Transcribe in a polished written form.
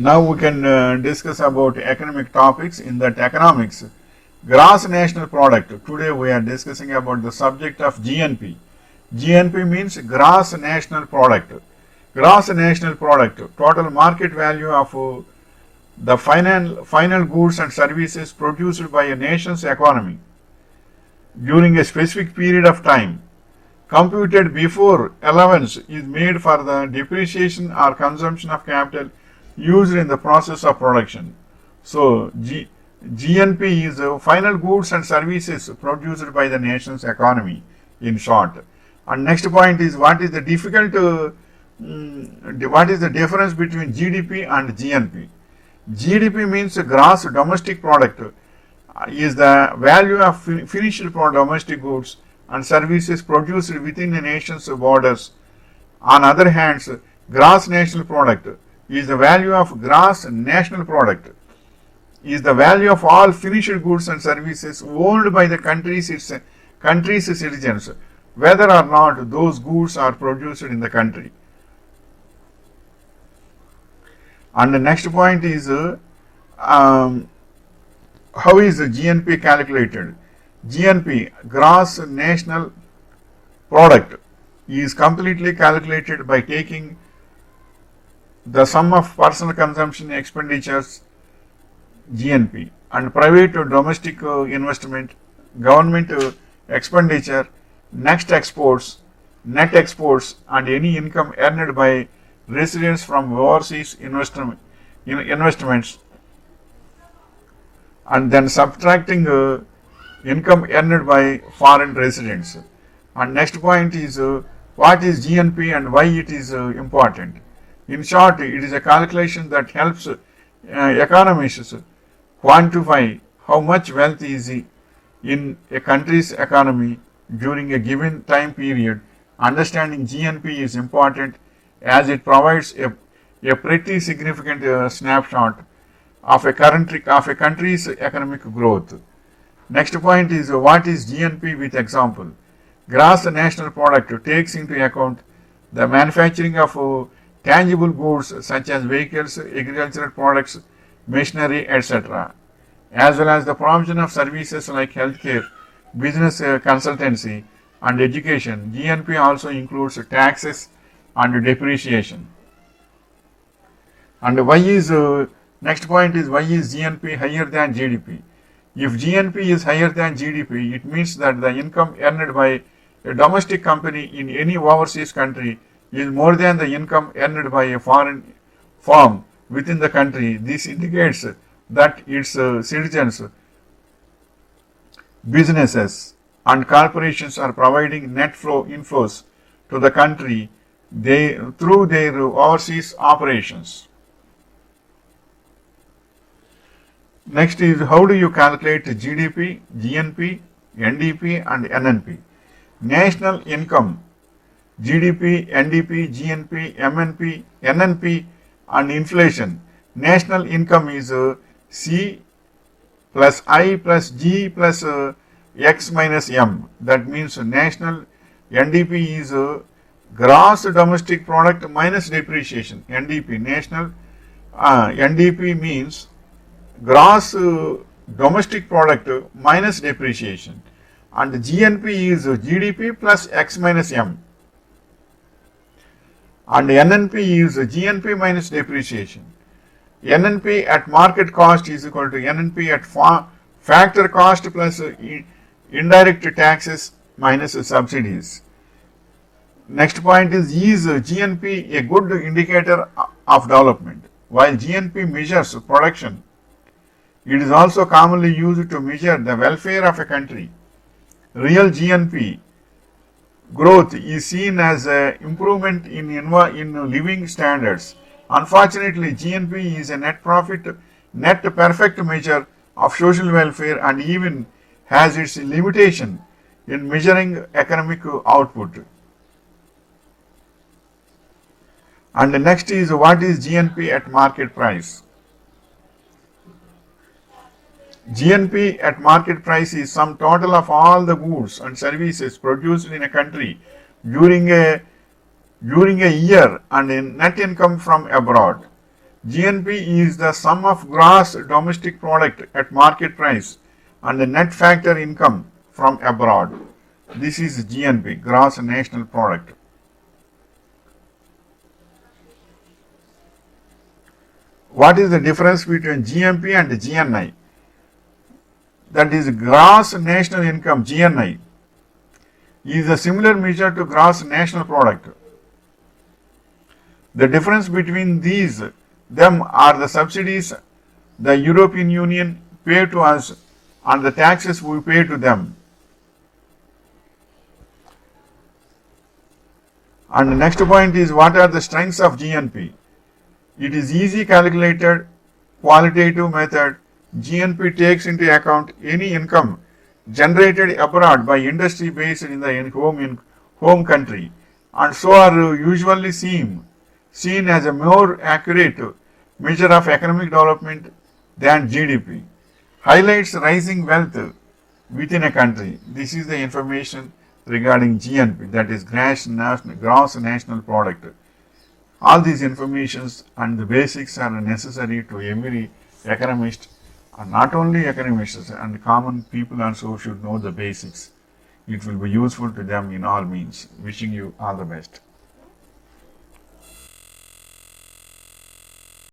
Now we can discuss about economic topics. In that economics, gross national product. Today we are discussing about the subject of GNP. GNP means gross national product. Gross national product, total market value of the final goods and services produced by a nation's economy during a specific period of time, computed before allowance is made for the depreciation or consumption of capital used in the process of production. So, GNP is final goods and services produced by the nation's economy, in short. And next point is what is the difference between GDP and GNP? GDP means gross domestic product, is the value of finished domestic goods and services produced within the nation's borders. On other hand, gross national product is the value of gross national product, is the value of all finished goods and services owned by the country's citizens, whether or not those goods are produced in the country. And the next point is how is GNP calculated? GNP, gross national product, is completely calculated by taking the sum of personal consumption expenditures, GNP, and private domestic investment, government expenditure, net exports, and any income earned by residents from overseas investments, and then subtracting income earned by foreign residents. And next point is what is GNP and why it is important. In short, it is a calculation that helps economists quantify how much wealth is in a country's economy during a given time period. Understanding GNP is important as it provides a pretty significant snapshot of a country's economic growth. Next point is what is GNP with example. Gross national product takes into account the manufacturing of tangible goods such as vehicles, agricultural products, machinery, etc., as well as the provision of services like healthcare, business consultancy, and education. GNP also includes taxes and depreciation. And why is next point is why is GNP higher than GDP? If GNP is higher than GDP, it means that the income earned by a domestic company in any overseas country is more than the income earned by a foreign firm within the country. This indicates that its citizens, businesses, and corporations are providing net inflows to the country through their overseas operations. Next is how do you calculate GDP, GNP, NDP, and NNP? National income, GDP, NDP, GNP, MNP, NNP, and inflation. National income is C plus I plus G plus X minus M. That means national NDP is gross domestic product minus depreciation. NDP means gross domestic product minus depreciation, and GNP is GDP plus X minus M, and NNP is GNP minus depreciation. NNP at market cost is equal to NNP at factor cost plus indirect taxes minus subsidies. Next point is GNP a good indicator of development? While GNP measures production, it is also commonly used to measure the welfare of a country. Real GNP growth is seen as an improvement in living standards. Unfortunately, GNP is a net perfect measure of social welfare and even has its limitation in measuring economic output. And the next is what is GNP at market price? GNP at market price is sum total of all the goods and services produced in a country during a year and in net income from abroad. GNP is the sum of gross domestic product at market price and the net factor income from abroad. This is GNP, gross national product. What is the difference between GNP and GNI? That is gross national income, GNI, is a similar measure to gross national product. The difference between them are the subsidies the European Union pay to us and the taxes we pay to them. And the next point is, what are the strengths of GNP? It is easy calculated qualitative method. GNP takes into account any income generated abroad by industry based in the home country, and so are usually seen as a more accurate measure of economic development than GDP. Highlights rising wealth within a country. This is the information regarding GNP, that is gross national product. All these informations and the basics are necessary to every economist, and not only economists, and common people also should know the basics. It will be useful to them in all means. Wishing you all the best.